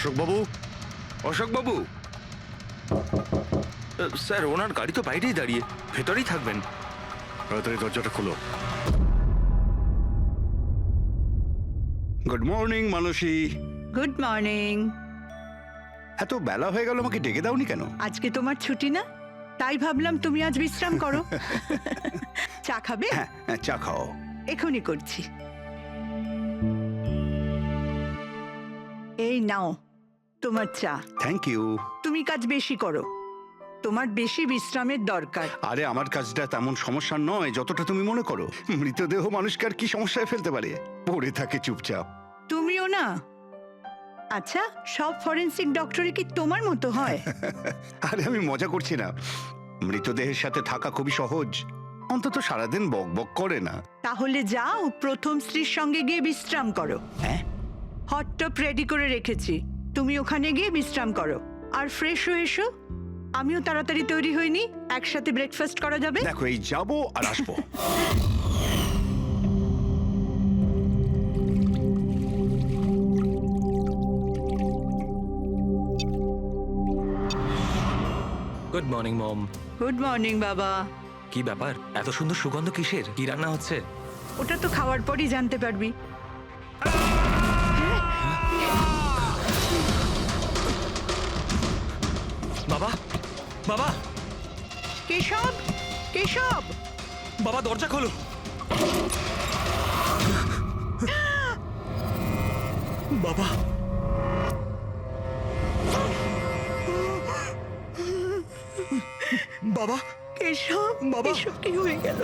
অশোকবাবু, অশোকবাবু, sir ওনার গাড়ি তো বাইরেই দাঁড়িয়ে, ভেতরেই থাকবেন। তাড়াতাড়ি দরজাটা খোলো। Good morning Manasi. Good morning. এত বেলা হয়ে গেল, আমাকে ডেকে দাওনি কেন? আজকে তোমার ছুটি না, তাই ভাবলাম তুমি আজ বিশ্রাম করো। চা খাবে? হ্যাঁ, চা খাও। এখনই করছি। এই নাও তোমার চা। Thank you. তুমি কাজ বেশি করো, তোমার বেশি বিশ্রামের দরকার। আরে আমার কাজটা তেমন সমস্যা নয় যতটা তুমি মনে করো। মৃতদেহ মানুষকে আর কি সমস্যায় ফেলতে পারে? পড়ে থাকে চুপচাপ। তুমিও না। আচ্ছা, সব ফরেনসিক ডক্টরই কি তোমার মতো হয়? আরে আমি মজা করছি না। মৃতদেহের সাথে থাকা খুবই সহজ, অন্তত সারাদিন বক বক করে না। তাহলে যাও প্রথম স্ত্রীর সঙ্গে গিয়ে বিশ্রাম করো। হ্যাঁ, হট টপ রেডি করে রেখেছি, তুমি ওখানে গিয়ে বিশ্রাম করো আর ফ্রেশ হয়ে এসো। আমিও তাড়াতাড়ি তৈরি হইনি, একসাথে ব্রেকফাস্ট করা যাবে। দেখো এই যাবো আর আসবো। Good morning mom. Good morning বাবা। কি ব্যাপার, এত সুন্দর সুগন্ধ কিসের? কি রান্না হচ্ছে? ওটা তো খাওয়ার পরই জানতে পারবি। বাবা, বাবা, কেশব, কেশব! বাবা দরজা খোলো। বাবা, বাবা, কেশব, বাবা! এসব কি হয়ে গেল?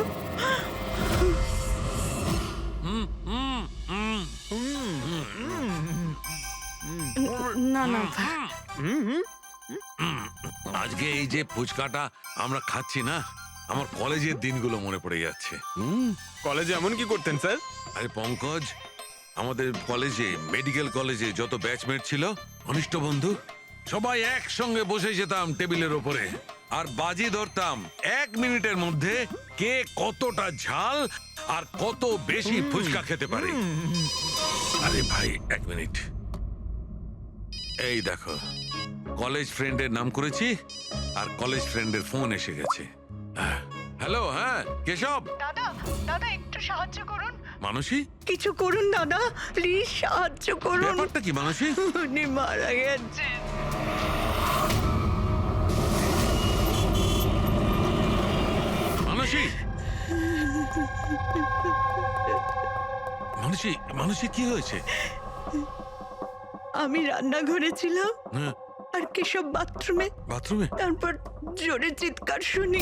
না না, আজকে এই যে ফুচকাটা আমরা খাচ্ছি না, আমার কলেজের দিনগুলো মনে পড়ে যাচ্ছে। কলেজে এমন কি করতেন স্যার? আরে পঙ্কজ, আমাদের কলেজে, মেডিকেল কলেজে যত ব্যাচমেট ছিল, ঘনিষ্ঠ বন্ধু, সবাই একসঙ্গে বসে যেতাম টেবিলের ওপরে আর বাজি ধরতাম 1 মিনিটের মধ্যে কে কতটা ঝাল আর কত বেশি ফুচকা খেতে পারে। আরে ভাই 1 মিনিট, এই দেখো কলেজ ফ্রেন্ডের নাম করেছি আর কলেজ ফ্রেন্ডের ফোন এসে গেছে। হ্যালো, হ্যাঁ কেশব। দাদা, দাদা একটু সাহায্য করুন। মানসী, কিছু করুন দাদা, প্লিজ সাহায্য করুন। ব্যাপারটা কি মানসী? উনি মারা গেছেন। মানসী, মানসী, মানসী কি হয়েছে? আমি রান্নাঘরে ছিলাম হ্যাঁ, আর কেশব বাথরুমে, বাথরুমে? তারপর জোরে চিৎকার শুনি।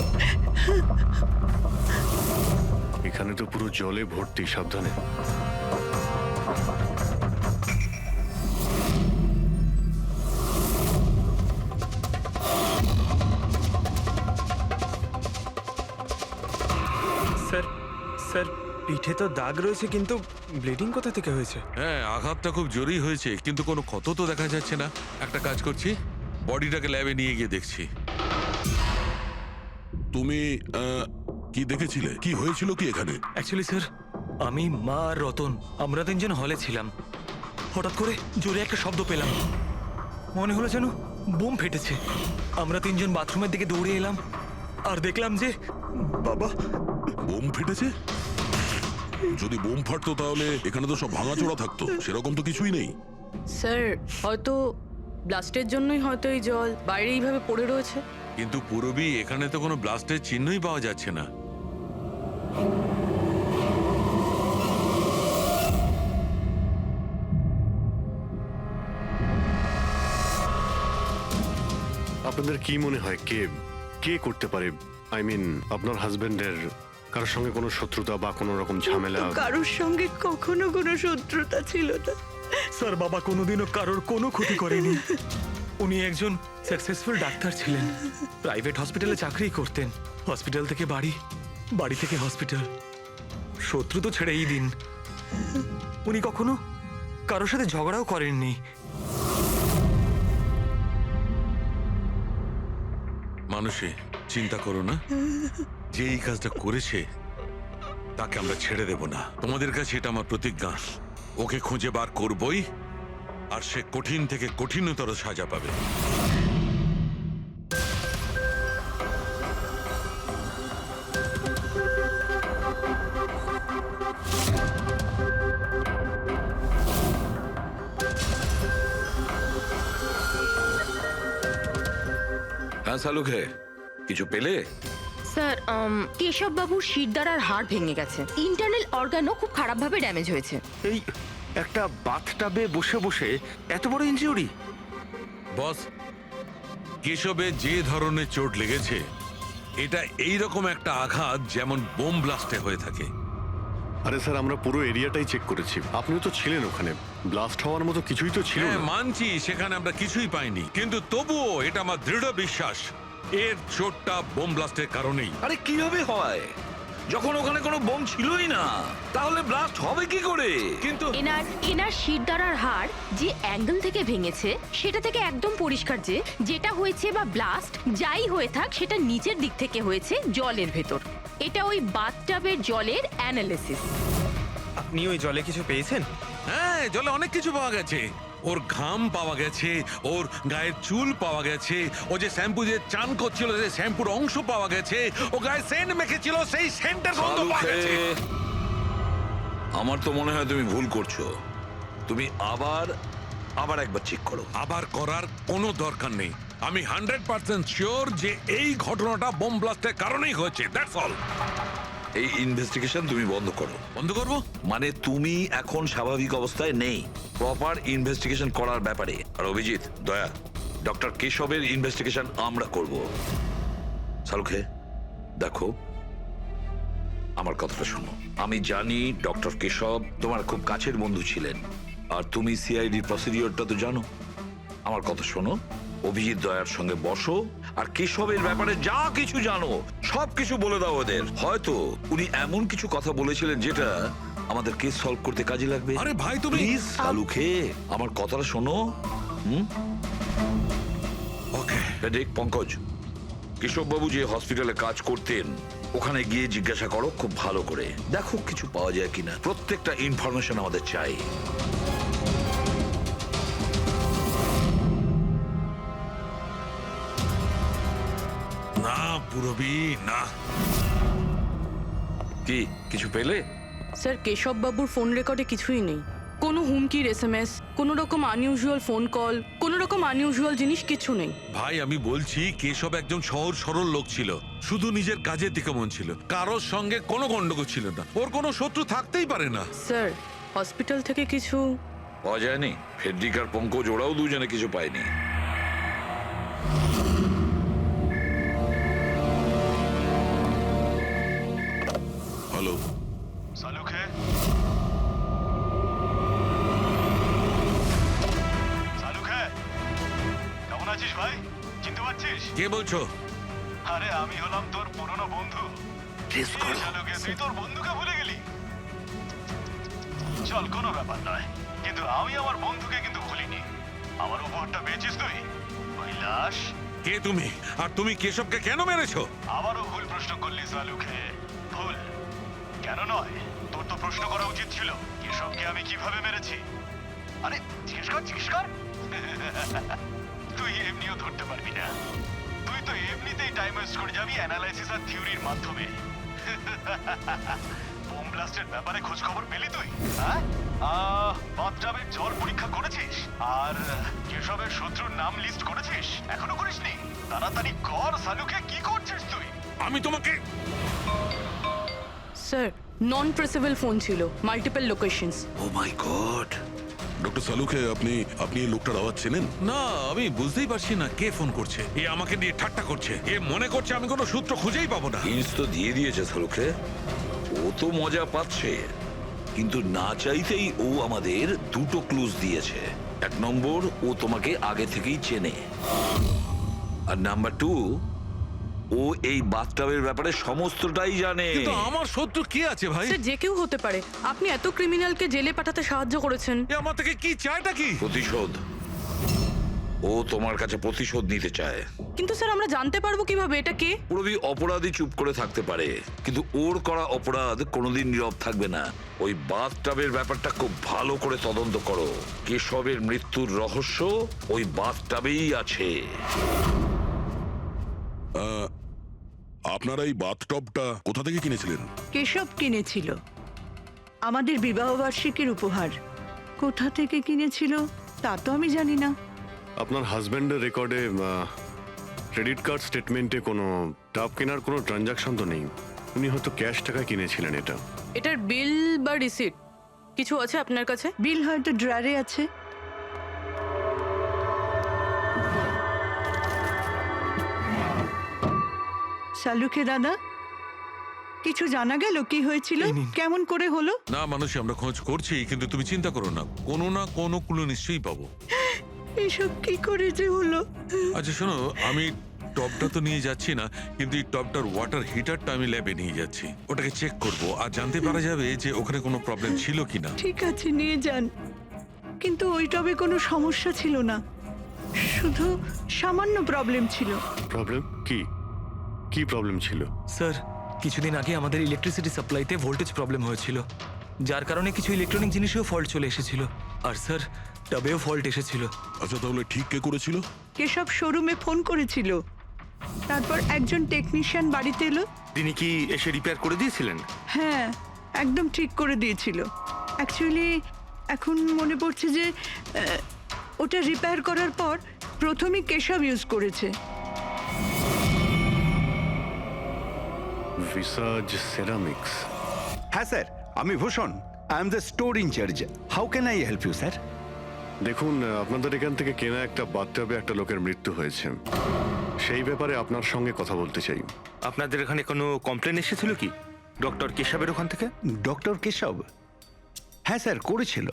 এখানে তো পুরো জলে ভর্তি, সাবধানে। স্যার, স্যার পিঠে তো দাগ রয়েছে, কিন্তু ব্লিডিং কোথা থেকে হয়েছে? হ্যাঁ, আঘাতটা খুব জোরেই হয়েছে, কিন্তু কোনো ক্ষত তো দেখা যাচ্ছে না। একটা কাজ করছি, বডিটাকে ল্যাবে নিয়ে গিয়ে দেখছি। তুমি কি দেখেছিলে? কি হয়েছিল কি এখানে? অ্যাকচুয়ালি স্যার, আমি, মা আর রতন আমরা 3 জন হলে ছিলাম। হঠাৎ করে জোরে একটা শব্দ পেলাম, মনে হলো যেন বোম ফেটেছে। আমরা 3 জন বাথরুমের দিকে দৌড়ে এলাম আর দেখলাম যে বাবা। বোম ফেটেছে? যদি বোম ফাটতো তাহলে এখানে তো সব ভাঙাচোরা থাকতো, সেরকম তো কিছুই নেই। স্যার, হয়তো ব্লাস্টের জন্যই হয়তো এই জল বাইরে এইভাবে পড়ে রয়েছে। কিন্তু পুরবি এখানে তো কোনো ব্লাস্টের চিহ্নই পাওয়া যাচ্ছে না। আপনাদের কি মনে হয় কে কে করতে পারে? আই মিন আপনার হাজবেন্ডের কারোর সঙ্গে কোনো শত্রুতা বা কোনো রকম ঝামেলা? তো কারোর সঙ্গে কখনো কোনো শত্রুতা ছিল না। স্যার, বাবা কোনোদিনও কারোর কোনো ক্ষতি করেনি। উনি একজন সাকসেসফুল ডাক্তার ছিলেন, প্রাইভেট হসপিটালে চাকরি করতেন। হসপিটাল থেকে বাড়ি, বাড়ি থেকে হসপিটাল। শত্রু তো ছেড়েই দিন, উনি কখনো কারোর সাথে ঝগড়াও করেননি। মানুষে চিন্তা করো না, যে এই কাজটা করেছে তাকে আমরা ছেড়ে দেব না। তোমাদের কাছে এটা আমার প্রতিজ্ঞা, ওকে খুঁজে বার করবই আর সে কঠিন থেকে কঠিনতর সাজা পাবে। হ্যাঁ শালুকে, কিছু পেলে? স্যার কেশব বাবুর শিরদাঁড় আর হাড় ভেঙে গেছে, ইন্টারনাল অর্গানও খুব খারাপভাবে ড্যামেজ হয়েছে। এই একটা বাথটাবে বসে বসে এত বড় ইনজিউরি? বস, কেশবে যে ধরনের চোট লেগেছে এটা এইরকম একটা আঘাত যেমন বোম ব্লাস্টে হয়ে থাকে। আরে স্যার, আমরা পুরো এরিয়াটাই চেক করেছি, আপনিও তো ছিলেন ওখানে, ব্লাস্ট হওয়ার মতো কিছুই তো ছিল হ্যাঁ না। মানছি সেখানে আমরা কিছুই পাইনি, কিন্তু তবুও এটা আমার দৃঢ় বিশ্বাস এর চোটটা বোম ব্লাস্টের কারণেই। আরে কিভাবে হয় যখন ওখানে কোনো বোম ছিলই না? তাহলে ব্লাস্ট হবে কি করে? কিন্তু এনার শিরদাঁড় আর হাড় যে অ্যাঙ্গেল থেকে ভেঙেছে সেটা থেকে একদম পরিষ্কার যে যেটা হয়েছে বা ব্লাস্ট যাই হয়ে থাক সেটা নিচের দিক থেকে হয়েছে, জলের ভেতর। এটা ওই বাথটাবের জলের অ্যানালিসিস। আপনি ওই জলে কিছু পেয়েছেন? হ্যাঁ, জলে অনেক কিছু পাওয়া গেছে। ওর ঘাম পাওয়া গেছে, ওর গায়ের চুল পাওয়া গেছে, ও যে শ্যাম্পু দিয়ে চান করছিল সেই শ্যাম্পুর অংশ পাওয়া গেছে, ও গায়ে সেন্ট মেখেছিল সেই সেন্টের গন্ধ পাওয়া গেছে। আমার তো মনে হয় তুমি ভুল করছো। তুমি আবার একবার চেক করো। আবার করার কোনো দরকার নেই। আমি 100% শিওর যে এই ঘটনাটা বোম ব্লাস্টের কারণেই হয়েছে। That's all. এই ইনভেস্টিগেশন তুমি বন্ধ করো। বন্ধ করবো? মানে তুমি এখন স্বাভাবিক অবস্থায় নেই, প্রপার ইনভেস্টিগেশন করার ব্যাপারে। আর অভিজিৎ, দয়া, ডক্টর কেশবের ইনভেস্টিগেশন আমরা করব। শালুকে দেখো, আমার কথাটা শোনো। আমি জানি ডক্টর কেশব তোমার খুব কাছের বন্ধু ছিলেন, আর তুমি সিআইডি প্রসিডিওরটা তো জানো। আমার কথা শোনো, অভিজিৎ দয়ার সঙ্গে বসো আর কেশবের ব্যাপারে যা কিছু জানো সব কিছু বলে দাও ওদের। হয়তো উনি এমন কিছু কথা বলেছিলেন যেটা আমাদের কেস সলভ করতে কাজে লাগবে। আরে ভাই, তুমি প্লিজ শালুকে আমার কথাটা শোনো। ওকে। দেখ পঙ্কজ, কেশববাবু যে হসপিটালে কাজ করতেন ওখানে গিয়ে জিজ্ঞাসা করো খুব ভালো করে, দেখো কিছু পাওয়া যায় কিনা। প্রত্যেকটা ইনফরমেশন আমাদের চাই। না পুরবি, না। কি কিছু পেলে? স্যার, কেশব বাবুর ফোন রেকর্ডে কিছুই নেই। কোনো হুমকির এসএমএস, কোনো রকম আনইউজুয়াল ফোন কল, কোনো রকম আনইউজুয়াল জিনিস কিছু নেই। ভাই আমি বলছি, কেশব একজন সহজ সরল লোক ছিল, শুধু নিজের কাজের দিকে মন ছিল, কারোর সঙ্গে কোনো গন্ডগোল ছিল না, ওর কোনো শত্রু থাকতেই পারে না। স্যার, হসপিটাল থেকে কিছু পাওয়া যায়নি? ফেডরিক আর পঙ্কজ ওরাও দুজনে কিছু পায়নি? হ্যালো, সালুকে, সালুকে, কেমন আছিস ভাই? চিনতে পারছিস? কে বলছো? আরে আমি হলাম তোর পুরনো বন্ধু। সালুকে, তুই তোর বন্ধুকে ভুলে গেলি? চল, কোনো ব্যাপার নয়, কিন্তু আমি আমার বন্ধুকে কিন্তু ভুলিনি। আমার উপহারটা পেয়েছিস তুই? ওই লাশ। কে তুমি? আর তুমি কেশবকে কেন মেরেছো? আবারও ভুল প্রশ্ন করলি সালুকে। ভুল কেন নয়, তোর তো প্রশ্ন করা উচিত ছিল কেশবকে আমি কিভাবে মেরেছি। আরে জিজ্ঞেস কর, জিজ্ঞেস কর। তুই এমনিও ধরতে পারবি না, তুই তো এমনিতেই টাইম ওয়েস্ট করে যাবি অ্যানালাইসিস আর থিওরির মাধ্যমে। বোম ব্লাস্টের ব্যাপারে খোঁজ খবর পেলি তুই? হ্যাঁ, বাথটাবের জল পরীক্ষা করেছিস? আর কেশবের শত্রুর নাম লিস্ট করেছিস? এখনো করিসনি? তাড়াতাড়ি কর সালুকে, কি করছিস তুই? আমি তোমাকে স্যার নন প্রেসেবল ফোন ছিল, মাল্টিপল লোকেশনস। ও মাই গড! ডক্টর সালুকে, আপনি এই লোকটার আওয়াজ চেনেন? না, আমি বুঝতেই পারছি না কে ফোন করছে। এ আমাকে নিয়ে ঠাট্টা করছে, এ মনে করছে আমি কোনো সূত্র খুঁজেই পাবো না। হিন্টস তো দিয়ে দিয়েছে শালুকে, ও তো মজা পাচ্ছে, কিন্তু না চাইতেই ও আমাদের দুটো ক্লুজ দিয়েছে। এক নম্বর, ও তোমাকে আগে থেকেই চেনে, আর নাম্বার 2, ও এই বাথটাবের ব্যাপারে সমস্তটাই জানে। কিন্তু আমার শত্রু কে আছে ভাই? স্যার, যে কেউ হতে পারে। আপনি এত ক্রিমিনালকে জেলে পাঠাতে সাহায্য করেছেন। এ আমার থেকে কি চায়টা কি? প্রতিশোধ। ও তোমার কাছে প্রতিশোধ নিতে চায়। কিন্তু স্যার আমরা জানতে পারবো কিভাবে এটা কে? পুরোদি অপরাধী চুপ করে থাকতে পারে, কিন্তু ওর করা অপরাধ কোনোদিন নীরব থাকবে না। ওই বাথটাবের ব্যাপারটা খুব ভালো করে তদন্ত করো। কেশবের মৃত্যুর রহস্য ওই বাথটাবেই আছে। আপনারা এই বাথটবটা কোথা থেকে কিনেছিলেন? কেশব কিনেছিল, আমাদের বিবাহবার্ষিকীর উপহার। কোথা থেকে কিনেছিল তা তো আমি জানি না। আপনার হাজব্যান্ডের রেকর্ডে ক্রেডিট কার্ড স্টেটমেন্টে কোনো টাব কেনার কোনো ট্রানজাকশন তো নেই। উনি হয়তো ক্যাশ টাকায় কিনেছিলেন এটা। এটার বিল বা রিসিট কিছু আছে আপনার কাছে? বিল হয়তো ড্রয়ারে আছে। শালুকে দাদা, কিছু জানা গেল কি হয়েছিল, এই নিন। কেমন করে হলো? না মানুষ, আমরা খোঁজ করছি, কিন্তু তুমি চিন্তা করো না, কোনো না কোনো ক্লু নিশ্চয়ই পাবো। এসব কি করে যে হলো? আচ্ছা শোনো, আমি টপটা তো নিয়ে যাচ্ছি না, কিন্তু এই টপটার ওয়াটার হিটারটা আমি ল্যাবে নিয়ে যাচ্ছি। ওটাকে চেক করব আর জানতে পারা যাবে যে ওখানে কোনো প্রবলেম ছিল কিনা। ঠিক আছে, নিয়ে যান, কিন্তু ওই টবে কোনো সমস্যা ছিল না, শুধু সামান্য প্রবলেম ছিল। প্রবলেম কি? কি প্রবলেম ছিল? স্যার, কিছুদিন আগে আমাদের ইলেকট্রিসিটি সাপ্লাইতে ভোল্টেজ প্রবলেম হয়েছিল, যার কারণে কিছু ইলেকট্রনিক জিনিসেও ফল্ট চলে এসেছিল। আর স্যার, টবেও ফল্ট এসেছিল। আচ্ছা তাহলে ঠিক কে করেছিল? কেশব শোরুমে ফোন করেছিল, তারপর একজন টেকনিশিয়ান বাড়িতে এলো। তিনি কি এসে রিপেয়ার করে দিয়েছিলেন? হ্যাঁ, একদম ঠিক করে দিয়েছিল। অ্যাকচুয়ালি এখন মনে পড়ছে যে ওটা রিপেয়ার করার পর প্রথমেই কেশব ইউজ করেছে। ভিসাজ সেরামিক্স। হ্যাঁ স্যার, আমি Bhushan. I am the store incharge. How can I help you sir? দেখুন, আপনাদের এখান থেকে কেনা একটা বাথটাবে একটা লোকের মৃত্যু হয়েছে। সেই ব্যাপারে আপনার সঙ্গে কথা বলতে চাই। আপনাদের এখানে কোনো কমপ্লেন এসেছিল কি ডক্টর কেশবের ওখান থেকে? ডক্টর কেশব? হ্যাঁ স্যার, করেছিল।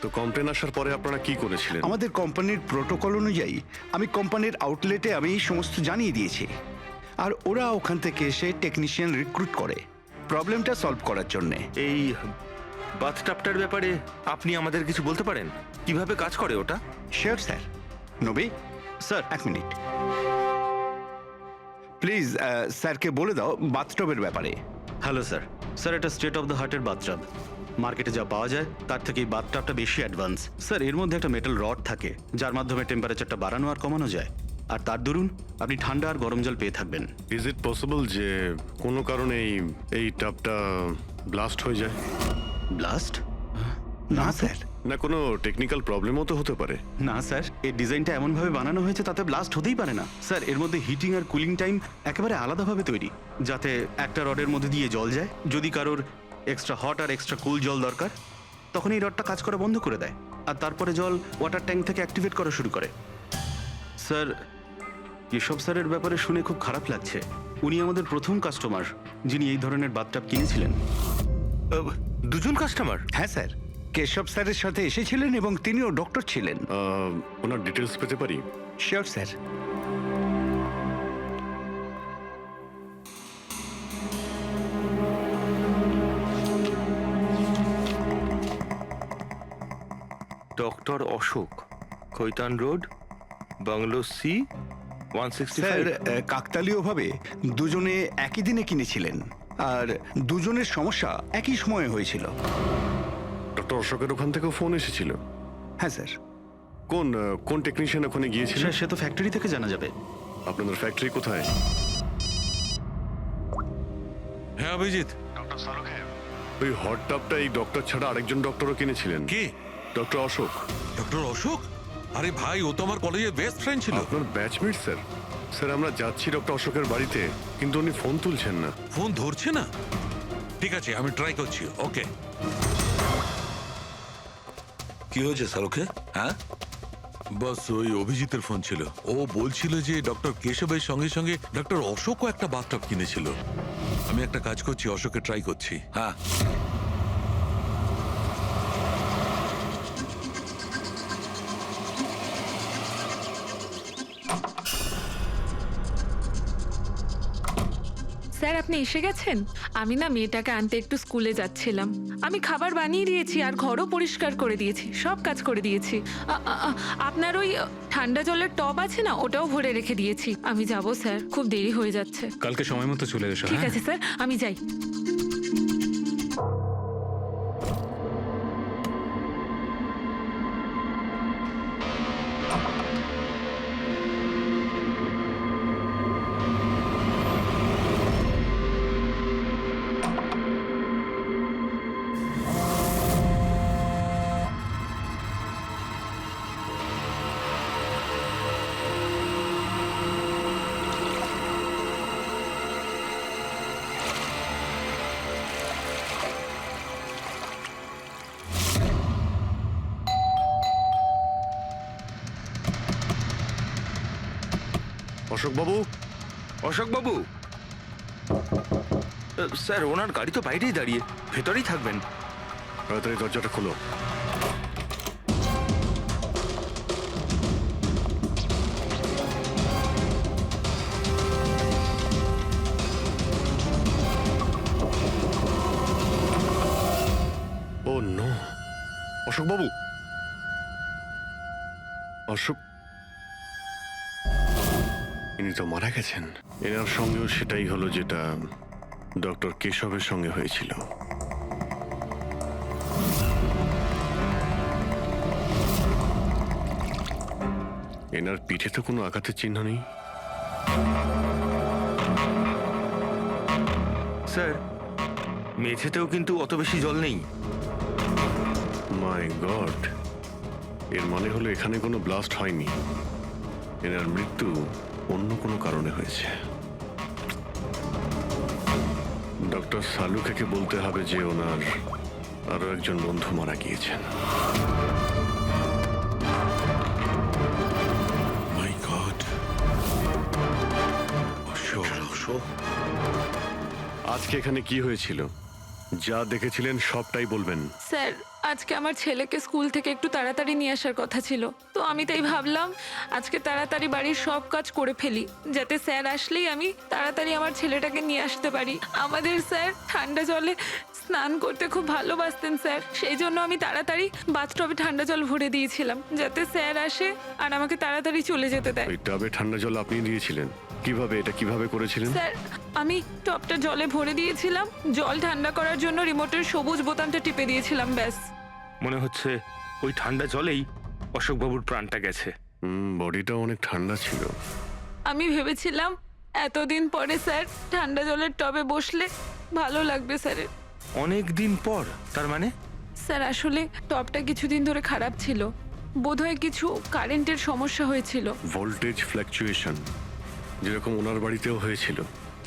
তো কমপ্লেন আসার পরে আপনারা কি করেছিলেন? আমাদের কোম্পানির প্রোটোকল অনুযায়ী আমি কোম্পানির আউটলেটে আমি সমস্ত জানিয়ে দিয়েছি, আর ওরা ওখান থেকে এসে টেকনিশিয়ান রিক্রুট করে প্রবলেমটা সলভ করার জন্যে। এই বাথটাবটার ব্যাপারে আপনি আমাদের কিছু বলতে পারেন? কিভাবে কাজ করে ওটা? Sure sir. নবী স্যার, এক মিনিট প্লিজ, স্যারকে বলে দাও বাথটবের ব্যাপারে। Hello sir. স্যার, এটা স্টেট অফ দ্য হার্টের বাথটাব। মার্কেটে যা পাওয়া যায় তার থেকে এই বাথটাবটা বেশি অ্যাডভান্স। স্যার, এর মধ্যে একটা মেটাল রড থাকে যার মাধ্যমে টেম্পারেচারটা বাড়ানো আর কমানো যায়, আর তার দরুন আপনি ঠান্ডা আর গরম জল পেয়ে থাকবেন। ইজ ইট পসিবল যে কোনো কারণে এই টাবটা ব্লাস্ট হয়ে যায়? ব্লাস্ট? না স্যার। না, কোনো টেকনিক্যাল প্রবলেমও তো হতে পারে। না স্যার, এর ডিজাইনটা এমনভাবে বানানো হয়েছে তাতে ব্লাস্ট হতেই পারে না। স্যার, এর মধ্যে হিটিং আর কুলিং টাইম একেবারে আলাদাভাবে তৈরি, যাতে একটা রডের মধ্যে দিয়ে জল যায়। যদি কারোর এক্সট্রা হট আর এক্সট্রা কুল জল দরকার, তখন এই রডটা কাজ করা বন্ধ করে দেয়, আর তারপরে জল ওয়াটার ট্যাঙ্ক থেকে অ্যাক্টিভেট করা শুরু করে। স্যার, কেশব স্যারের ব্যাপারে শুনে খুব খারাপ লাগছে। উনি আমাদের প্রথম কাস্টমার যিনি এই ধরনের বাথটাব কিনেছিলেন। দুজন কাস্টমার? হ্যাঁ স্যার, কেশব স্যারের সাথে এসেছিলেন এবং তিনিও ডক্টর ছিলেন। ওনার ডিটেলস পেতে পারি? Sure sir. Doctor Ashok, Khaitan road, bungalow C, 165। স্যার, কাকতালীয়ভাবে দুজনে একই দিনে কিনেছিলেন, আর দুজনের সমস্যা একই সময়ে হয়েছিল। ডক্টর অশোকের ওখান থেকেও ফোন এসেছিল? হ্যাঁ স্যার। কোন টেকনিশিয়ান ওখানে গিয়েছিল? স্যার, সে তো ফ্যাক্টরি থেকে জানা যাবে। আপনাদের ফ্যাক্টরি কোথায়? হ্যাঁ অভিজিৎ। ডক্টর সালুখে, ওই হট টাবটা এই ডক্টর ছাড়া আরেকজন ডক্টরও কিনেছিলেন। কে? ডক্টর অশোক। ডক্টর অশোক? আরে ভাই, ও তো আমার কলেজের বেস্ট ফ্রেন্ড ছিল। আপনার ব্যাচমেট স্যার। স্যার, আমরা যাচ্ছি ডক্টর অশোকের বাড়িতে, কিন্তু উনি ফোন তুলছেন না। ফোন ধরছে না? ঠিক আছে, আমি ট্রাই করছি। ওকে। কি হয়েছে শাহরুখে? হ্যাঁ, বাস ওই অভিজিতের ফোন ছিল। ও বলছিল যে ডক্টর কেশবের সঙ্গে সঙ্গে ডক্টর অশোকও একটা বাথটব কিনেছিল। আমি একটা কাজ করছি, অশোকে ট্রাই করছি। হ্যাঁ। স্যার আপনি এসে গেছেন? আমি না মেয়েটাকে আনতে একটু স্কুলে যাচ্ছিলাম। আমি খাবার বানিয়ে দিয়েছি আর ঘরও পরিষ্কার করে দিয়েছি, সব কাজ করে দিয়েছি। আপনার ওই ঠান্ডা জলের টব আছে না, ওটাও ভরে রেখে দিয়েছি। আমি যাব স্যার, খুব দেরি হয়ে যাচ্ছে। কালকে সময় মতো চলে এসো। ঠিক আছে স্যার, আমি যাই। অশোকবাবু, অশোকবাবু, স্যার ওনার গাড়ি তো বাইরেই দাঁড়িয়ে, ভেতরেই থাকবেন। তাড়াতাড়ি দরজাটা খোলো। ও নো, অশোকবাবু, অশোক, ইনি তো মারা গেছেন। এনার সঙ্গেও সেটাই হলো যেটা ডক্টর কেশবের সঙ্গে হয়েছিল। এনার পিঠে তো কোনো আঘাতের চিহ্ন নেই। স্যার মেঝেতেও কিন্তু অত বেশি জল নেই। মাই গড, এর মানে হলো এখানে কোনো ব্লাস্ট হয়নি। এনার মৃত্যু অন্য কোনো কারণে হয়েছে। ডক্টর সালুকে বলতে হবে যে ওনার আরো একজন বন্ধু মারা গিয়েছেন। মাই গড, আজকে এখানে কি হয়েছিল? যা দেখেছিলেন সবটাই বলবেন। স্যার আজকে আমার ছেলেকে স্কুল থেকে একটু তাড়াতাড়ি নিয়ে আসার কথা ছিল, তো আমি তাই ভাবলাম আজকে তাড়াতাড়ি বাড়ির সব কাজ করে ফেলি, যাতে স্যার আসলেই আমি তাড়াতাড়ি আমার ছেলেটাকে নিয়ে আসতে পারি। আমাদের স্যার ঠান্ডা জলে স্নান করতে খুব ভালোবাসতেন স্যার, সেই জন্য আমি তাড়াতাড়ি বাথটবে ঠান্ডা জল ভরে দিয়েছিলাম, যাতে স্যার আসে আর আমাকে তাড়াতাড়ি চলে যেতে দেয়। ওই টবে ঠান্ডা জল আপনি দিয়েছিলেন? কিভাবে, এটা কিভাবে করেছিলেন? স্যার আমি টবটা জলে ভরে দিয়েছিলাম, জল ঠান্ডা করার জন্য রিমোটের সবুজ বোতামটা টিপে দিয়েছিলাম, ব্যাস। মনে হচ্ছে ওই ঠান্ডা জলেই অশোকবাবুর প্রাণটা গেছে। বডিটা অনেক ঠান্ডা ছিল। আমি ভেবেছিলাম এতদিন পরে স্যার ঠান্ডা জলের টবে বসলে ভালো লাগবে স্যারের। অনেক দিন পর? তার মানে? স্যার আসলে টবটা কিছুদিন ধরে খারাপ ছিল, বোধহয় কিছু কারেন্টের সমস্যা হয়েছিল। ভোল্টেজ ফ্ল্যাকচুয়েশন, যেরকম ওনার বাড়িতেও হয়েছিল।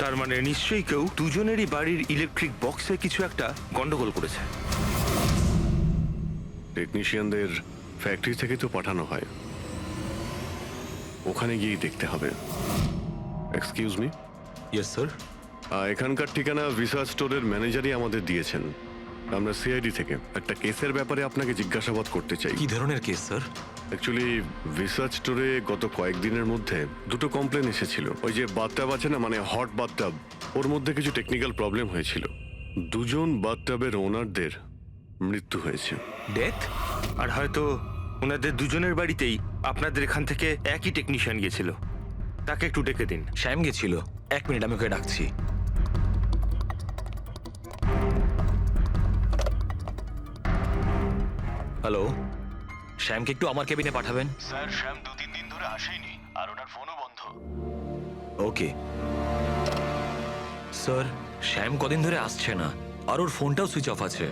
তার মানে নিশ্চয়ই কেউ দুজনেরই বাড়ির ইলেকট্রিক বক্সে কিছু একটা গন্ডগোল করেছে। টেকনিশিয়ানদের ফ্যাক্টরি থেকে তো পাঠানো হয়, ওখানে গিয়েই দেখতে হবে। Excuse me. Yes sir. এখানকার ঠিকানা ভিসা স্টোরের ম্যানেজারই আমাদের দিয়েছেন। আমরা সিআইডি থেকে একটা কেসের ব্যাপারে আপনাকে জিজ্ঞাসাবাদ করতে চাই। কি ধরনের কেস স্যার? অ্যাকচুয়ালি ভিসা স্টোরে গত কয়েকদিনের মধ্যে দুটো কমপ্লেন এসেছিল। ওই যে বাথটাব আছে না, মানে হট বাথটাব, ওর মধ্যে কিছু টেকনিক্যাল প্রবলেম হয়েছিল। দুজন বাথটাবের ওনারদের মৃত্যু হয়েছে। ডেথ? আর হয়তো ওনাদের দুজনের বাড়িতেই আপনাদের এখান থেকে একই টেকনিশিয়ান গেছিল। তাকে একটু ডেকে দিন। শ্যাম গেছিল। 1 মিনিট, আমি ওকে ডাকছি। হ্যালো, শ্যামকে একটু আমার কেবিনে পাঠাবেন। স্যার শ্যাম 2-3 দিন ধরে আসেনি আর ওনার ফোনও বন্ধ। ওকে স্যার, শ্যাম কদিন ধরে আসছে না আর ওর ফোনটাও সুইচ অফ আছে।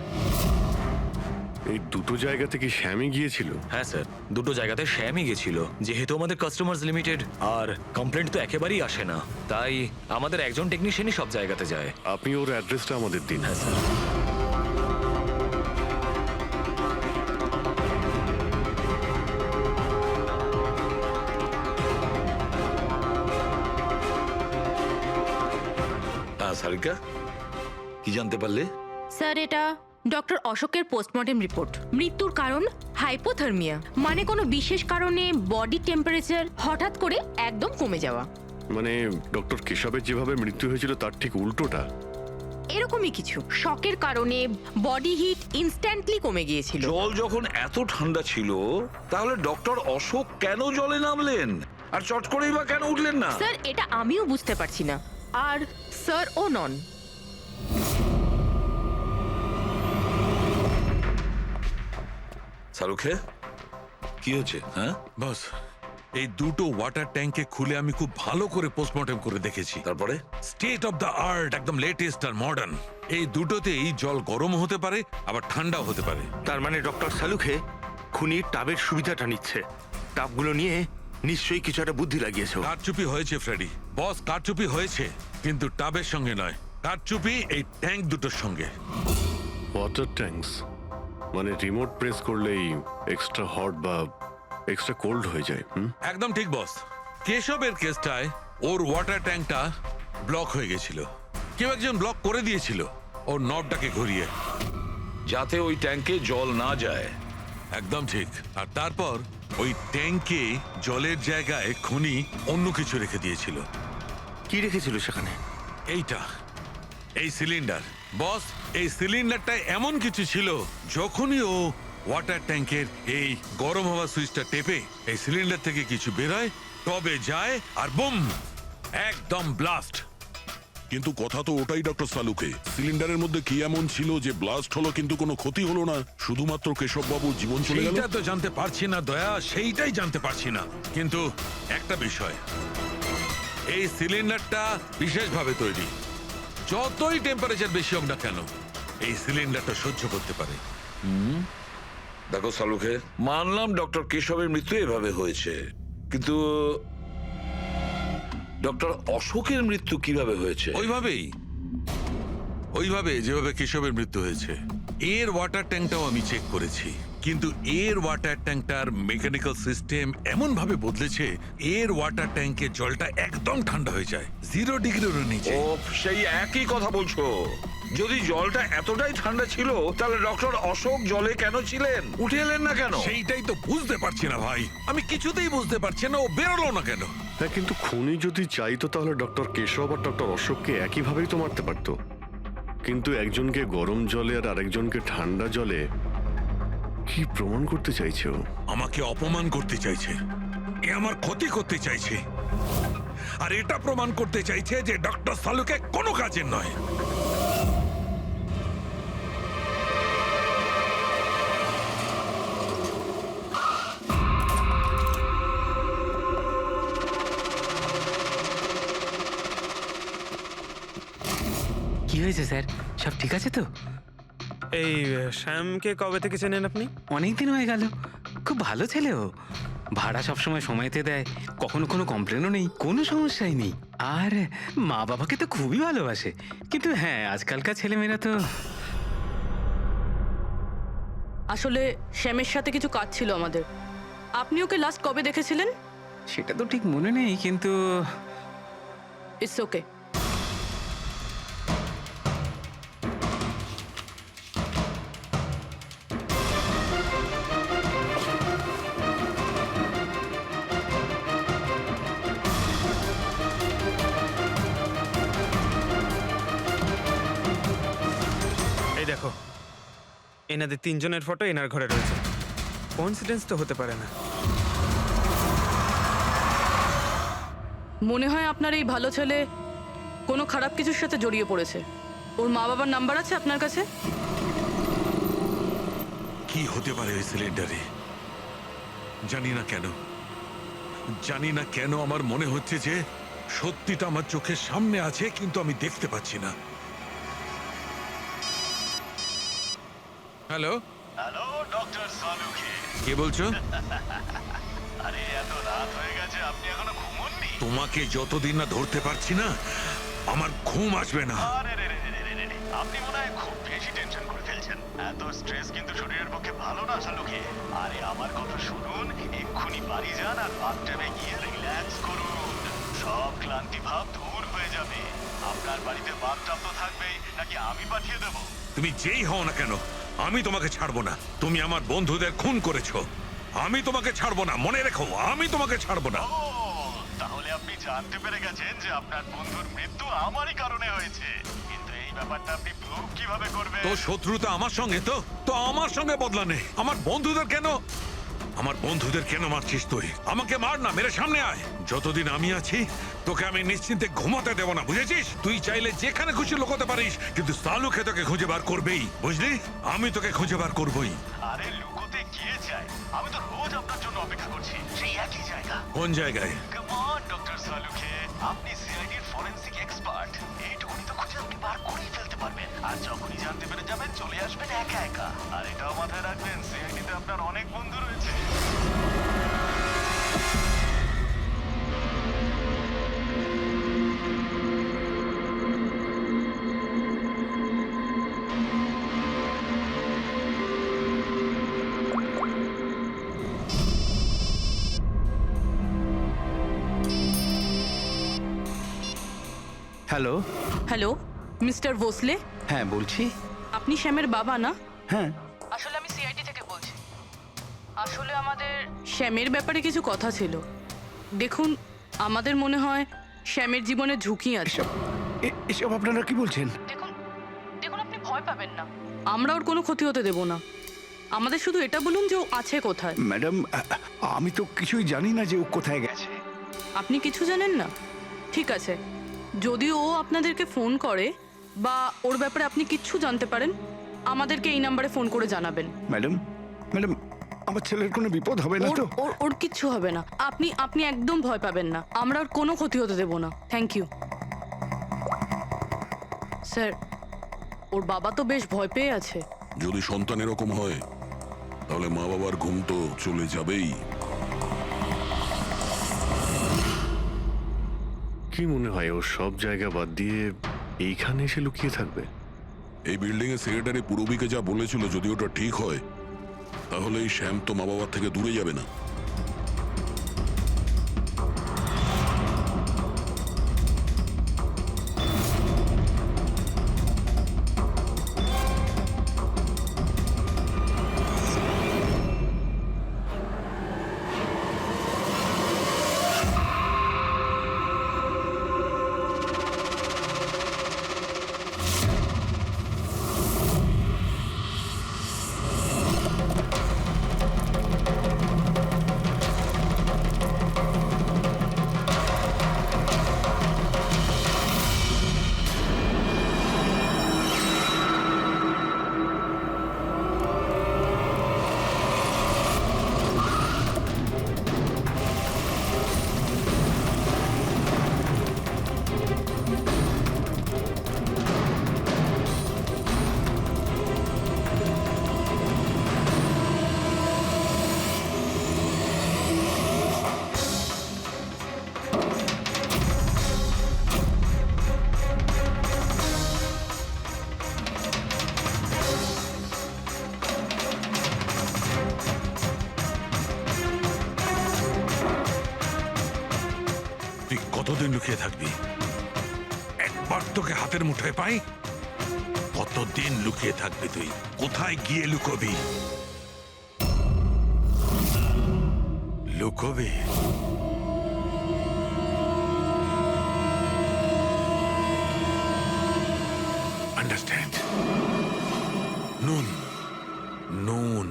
এই দুটো জায়গাতে কি শ্যামই গিয়েছিল? হ্যাঁ স্যার, দুটো জায়গাতে শ্যামই গেছিল। যেহেতু আমাদের কাস্টমার্স লিমিটেড আর কমপ্লেন্ট তো একেবারেই আসে না, তাই আমাদের একজন টেকনিশিয়ানই সব জায়গাতে যায়। আপনি ওর অ্যাড্রেসটা আমাদের দিন। হ্যাঁ স্যার। সারিকা, কি জানতে পারলে? স্যার এটা ডক্টর অশোকের পোস্টমর্টেম রিপোর্ট। মৃত্যুর কারণ হাইপোথার্মিয়া, মানে কোনো বিশেষ কারণে বডি টেম্পারেচার হঠাৎ করে একদম কমে যাওয়া। মানে ডক্টর কেশবের যেভাবে মৃত্যু হয়েছিল তার ঠিক উল্টোটা। এরকমই কিছু শকের কারণে বডি হিট ইনস্ট্যান্টলি কমে গিয়েছিল। জল যখন এত ঠান্ডা ছিল তাহলে ডক্টর অশোক কেন জলে নামলেন আর চট করেই বা কেন উঠলেন না? স্যার এটা আমিও বুঝতে পারছি না, আর স্যার ও নন। শাহরুখে কি হচ্ছে? হ্যাঁ, বস, এই দুটো ওয়াটার ট্যাঙ্কে খুলে আমি খুব ভালো করে পোস্টমর্টম করে দেখেছি। তারপরে স্টেট অফ দ্য আর্ট, একদম লেটেস্ট আর মডার্ন। এই দুটোতেই জল গরম হতে পারে আবার ঠান্ডাও হতে পারে। তার মানে ডক্টর সালুখে খুনি টাবের সুবিধাটা নিচ্ছে। টাবগুলো নিয়ে নিশ্চয়ই কিছু একটা বুদ্ধি লাগিয়েছে ও। কারচুপি হয়েছে ফ্রেডি, বস, কারচুপি হয়েছে, কিন্তু টাবের সঙ্গে নয়। কারচুপি এই ট্যাঙ্ক দুটোর সঙ্গে। ওয়াটার ট্যাঙ্কস মানে রিমোট প্রেস করলেই এক্সট্রা হট বা এক্সট্রা কোল্ড হয়ে যায়। একদম ঠিক বস। কেশবের কেসটায় ওর ওয়াটার ট্যাঙ্কটা ব্লক হয়ে গেছিল। কেউ একজন ব্লক করে দিয়েছিল ওর নবটাকে ঘুরিয়ে, যাতে ওই ট্যাঙ্কে জল না যায়। একদম ঠিক। আর তারপর ওই ট্যাঙ্কে জলের জায়গায় খুনি অন্য কিছু রেখে দিয়েছিল। কি রেখেছিল সেখানে? এইটা, এই সিলিন্ডার। বস, এই সিলিন্ডারটা এমন কিছু ছিল, যখনই ও ওয়াটার ট্যাঙ্কের এই গরম হওয়া সুইচটা টেপে এই সিলিন্ডার থেকে কিছু বেরোয়, টবে যায় আর বুম, একদম ব্লাস্ট। কিন্তু কথা তো ওটাই ডক্টর সালুকে, সিলিন্ডারের মধ্যে কি এমন ছিল যে ব্লাস্ট হলো কিন্তু কোনো ক্ষতি হলো না, শুধুমাত্র কেশব বাবুর জীবন চলে গেল? সেইটা তো জানতে পারছি না দয়া, সেইটাই জানতে পারছি না। কিন্তু একটা বিষয়, এই সিলিন্ডারটা বিশেষভাবে তৈরি। যতই টেম্পারেচার বেশি হোক না কেন, এই সিলিন্ডারটা সহ্য করতে পারে। দেখো সালুখে, মানলাম ডক্টর কেশবের মৃত্যু এভাবে হয়েছে, কিন্তু ডক্টর অশোকের মৃত্যু কিভাবে হয়েছে? ওইভাবে যেভাবে কেশবের মৃত্যু হয়েছে। এর ওয়াটার ট্যাঙ্কটাও আমি চেক করেছি, কিন্তু এর ওয়াটার ট্যাঙ্কটার মেকানিক্যাল সিস্টেম এমন ভাবে বদলেছে, এর ওয়াটার ট্যাঙ্কে জলটা একদম ঠান্ডা হয়ে যায়, 0 ডিগ্রিরও নিচে। ও, সেই একই কথা বলছো। যদি জলটা এতটাই ঠান্ডা ছিল তাহলে ডক্টর অশোক জলে কেন ছিলেন? উঠে এলেন না কেন? সেইটাই তো বুঝতে পারছি না ভাই, আমি কিছুতেই বুঝতে পারছি না ও বেরোলো না কেন। হ্যাঁ, কিন্তু খুনি যদি চাইতো তাহলে ডক্টর কেশব আর ডক্টর অশোককে একইভাবেই তো মারতে পারতো। কিন্তু একজনকে গরম জলে আর আরেকজনকে ঠান্ডা জলে কি প্রমাণ করতে চাইছে ও? আমাকে অপমান করতে চাইছে, এ আমার ক্ষতি করতে চাইছে, আর এটা প্রমাণ করতে চাইছে যে ডক্টর সালুকে কোনো কাজের নয়। কি হয়েছে স্যার, সব ঠিক আছে তো? এই শ্যামকে কবে থেকে চেনেন আপনি? অনেক দিন হয়ে গেল, খুব ভালো ছেলে ও। ভাড়া সবসময় সময়তে দেয়, কখনো কোনো কমপ্লেনও নেই, কোনো সমস্যাই নেই। আর মা বাবাকে তো খুবই ভালোবাসে। কিন্তু হ্যাঁ, আজকালকার ছেলেমেয়েরা তো। আসলে শ্যামের সাথে কিছু কাজ ছিল আমাদের। আপনি ওকে লাস্ট কবে দেখেছিলেন? সেটা তো ঠিক মনে নেই, কিন্তু ইটস ওকে। এই দেখো, এনাদের তিনজনের ফটো এনার ঘরে রয়েছে। কোইন্সিডেন্স তো হতে পারে না। মনে হয় আপনার এই ভালো ছেলে কোনো খারাপ কিছুর সাথে জড়িয়ে পড়েছে। ওর মা বাবার নাম্বার আছে আপনার কাছে? কি হতে পারে ওই সিলিন্ডারে? জানি না কেন আমার মনে হচ্ছে যে সত্যিটা আমার চোখের সামনে আছে, কিন্তু আমি দেখতে পাচ্ছি না। হ্যালো হ্যালো ডক্টর সালুকে, কে বলছো? আরে এত রাত হয়ে গেছে, আপনি এখনো ঘুমোননি? তোমাকে যতদিন না ধরতে পারছি না, আমার ঘুম আসবে না। আরে রে রে রে রে রে রে, আপনি মনে হয় খুব বেশি টেনশন করে ফেলছেন। এত স্ট্রেস কিন্তু শরীরের পক্ষে ভালো না সালুকে। আরে আমার কথা শুনুন, এক্ষুনি বাড়ি যান আর বাথটাবে গিয়ে রিল্যাক্স করুন। সব ক্লান্তি ভাব দূর হয়ে যাবে। আপনার বাড়িতে বাথটাব তো থাকবেই, নাকি আমি পাঠিয়ে দেবো? তুমি যেই হও না কেন, আমি তোমাকে ছাড়বো না। তুমি আমার বন্ধুদের খুন করেছো, আমি তোমাকে ছাড়বো না। মনে রেখো, আমি তোমাকে ছাড়বো না। ও, তাহলে আপনি জানতে পেরে গেছেন যে আপনার বন্ধুর মৃত্যু আমারই কারণে হয়েছে। কিন্তু এই ব্যাপারটা আপনি প্রুভ কিভাবে করবেন? তো শত্রুতা আমার সঙ্গে, তো আমার সঙ্গে বদলা নেই। আমার বন্ধুদের কেন মারছিস তুই? আমাকে মার না, মেরে সামনে আয়। যতদিন আমি আছি তোকে আমি নিশ্চিন্তে ঘুমাতে দেব না, বুঝেছিস? তুই চাইলে যেখানে খুশি লুকোতে পারিস, কিন্তু সালুকে তোকে খুঁজে বার করবেই, বুঝলি? আমি তোকে খুঁজে বার করবই। আরে লুকোতে গিয়ে যায়, আমি তো রোজ আপনার জন্য অপেক্ষা করছি সেই একই জায়গা। কোন জায়গায়? কাম অন ডক্টর সালুকে, আপনি সিআইডির ফরেনসিক এক্সপার্ট। এইটুকুনি তো খুঁজে আপনি বার করেই ফেলতে পারবেন। আর যখনই জানতে পেরে যাবেন চলে আসবেন একা একা। আর এটাও মাথায় রাখবেন, সিআইডিতে আপনার অনেক বন্ধু রয়েছে। হ্যালো। হ্যালো মিস্টার ভোসলে, হ্যাঁ বলছি। আপনি শ্যামের বাবা না? হ্যাঁ। আসলে আমি সিআইডি থেকে বলছি। আসলে আমাদের শ্যামের ব্যাপারে কিছু কথা ছিল। দেখুন, আমাদের মনে হয় শ্যামের জীবনে ঝুঁকি আছে। এসব আপনারা কি বলছেন? দেখুন দেখুন, আপনি ভয় পাবেন না, আমরা ওর কোনো ক্ষতি হতে দেব না। আমাদের শুধু এটা বলুন যে ও আছে কোথায়। ম্যাডাম, আমি তো কিছুই জানি না যে ও কোথায় গেছে। আপনি কিছু জানেন না? ঠিক আছে, যদি ও আপনাদেরকে ফোন করে বা ওর ব্যাপারে আপনি কিচ্ছু জানতে পারেন, আমাদেরকে এই নাম্বারে ফোন করে জানাবেন। ম্যাডাম, আমার ছেলের কোনো বিপদ হবে না তো? ওর কিচ্ছু হবে না। আপনি একদম ভয় পাবেন না, আমরা ওর কোনো ক্ষতি হতে দেব না। Thank you sir. ওর বাবা তো বেশ ভয় পেয়ে আছে। যদি সন্তান এরকম হয় তাহলে মা বাবার ঘুম তো চলে যাবেই। কি মনে হয় ও সব জায়গা বাদ দিয়ে এইখানে এসে লুকিয়ে থাকবে? এই বিল্ডিং এর সেক্রেটারি পুরবিকে যা বলেছিল, যদি ওটা ঠিক হয় তাহলে এই শ্যাম তো মা বাবার থেকে দূরে যাবে না। তুই কতদিন লুকিয়ে থাকবি? একবার তোকে হাতের মুঠোয় পাই, কতদিন লুকিয়ে থাকবি তুই? কোথায় গিয়ে লুকোবি? লুকোবি? আন্ডারস্ট্যান্ড? নুন নুন।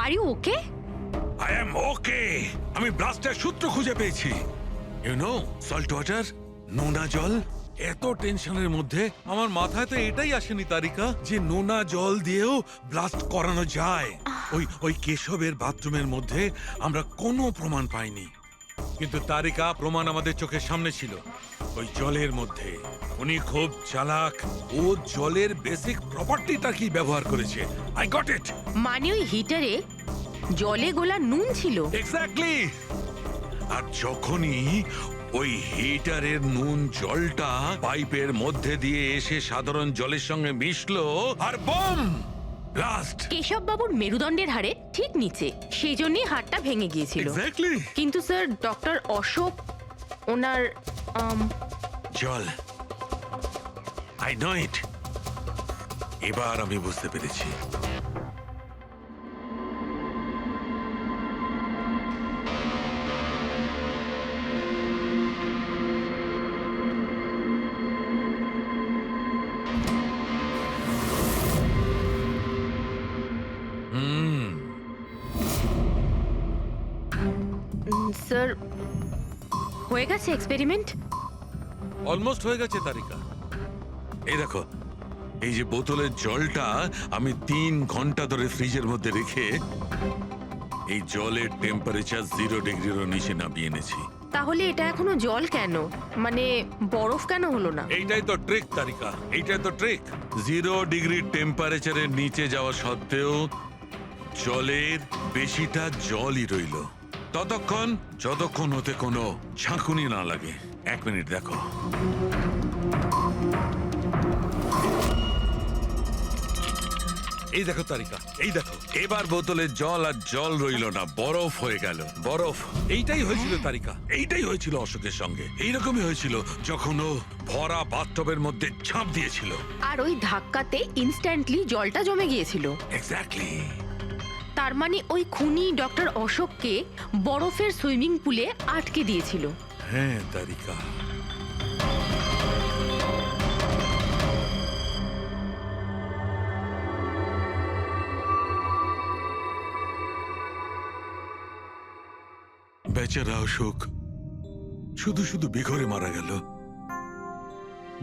Are you okay? I am okay. আমি ব্লাস্টের সূত্র খুঁজে পেয়েছি। ইউ নো, সল্ট ওয়াটার, নোনা জল। এত টেনশনের মধ্যে আমার মাথায় তো এটাই আসেনি তারিকা যে নোনা জল দিয়েও ব্লাস্ট করানো যায়। ওই কেশবের বাথরুমের মধ্যে আমরা কোনো প্রমাণ পাইনি। কিন্তু তারিকা প্রমাণ আমাদের চোখের সামনে ছিল ওই জলের মধ্যে। উনি খুব চালাক, ও জলের বেসিক প্রপার্টিটা কি ব্যবহার করেছে। I got it. মানে ওই হিটারে জলে গোলা নুন ছিল। এক্স্যাক্টলি। আর যখনই ওই হিটারের নুন জলটা পাইপের মধ্যে দিয়ে এসে সাধারণ জলের সঙ্গে মিশলো আর বম ব্লাস্ট। কেশব বাবুর মেরুদণ্ডের হাড়ে ঠিক নিচে, সেই জন্যই হাড়টা ভেঙে গিয়েছিল। এক্স্যাক্টলি। কিন্তু স্যার ডক্টর অশোক ওনার জল, আই নো ইট। এবার আমি বুঝতে পেরেছি। স্যার হয়ে গেছে এক্সপেরিমেন্ট। অলমোস্ট হয়ে গেছে তারিকা। এই দেখো, এই যে বোতলের জলটা আমি 3 ঘন্টা ধরে ফ্রিজের মধ্যে রেখে এই জলের টেম্পারেচার 0 ডিগ্রিরও নিচে নামিয়ে এনেছি। তাহলে এটা এখনো জল কেন, মানে বরফ কেন হলো না? এইটাই তো ট্রিক তারিকা, এইটাই তো ট্রিক। 0 ডিগ্রি টেম্পারেচারের নিচে যাওয়া সত্ত্বেও জলের বেশিটা জলই রইল ততক্ষণ যতক্ষণ ওতে কোনো ঝাঁকুনি না লাগে। 1 মিনিট দেখো। এই দেখো তারিকা, এই দেখো, এবার বোতলের জল আর জল রইল না, বরফ হয়ে গেল। বরফ। এইটাই হয়েছিল তারিকা, এইটাই হয়েছিল অশোকের সঙ্গে। এইরকমই হয়েছিল যখন ও ভরা বাথটবের মধ্যে ঝাঁপ দিয়েছিল। আর ওই ধাক্কাতে ইনস্ট্যান্টলি জলটা জমে গিয়েছিল। এক্স্যাক্টলি। তার মানে ওই খুনি ডক্টর অশোককে বরফের সুইমিং পুলে আটকে দিয়েছিল। হ্যাঁ তারিকা। বেচারা অশোক শুধু শুধু বেঘরে মারা গেল,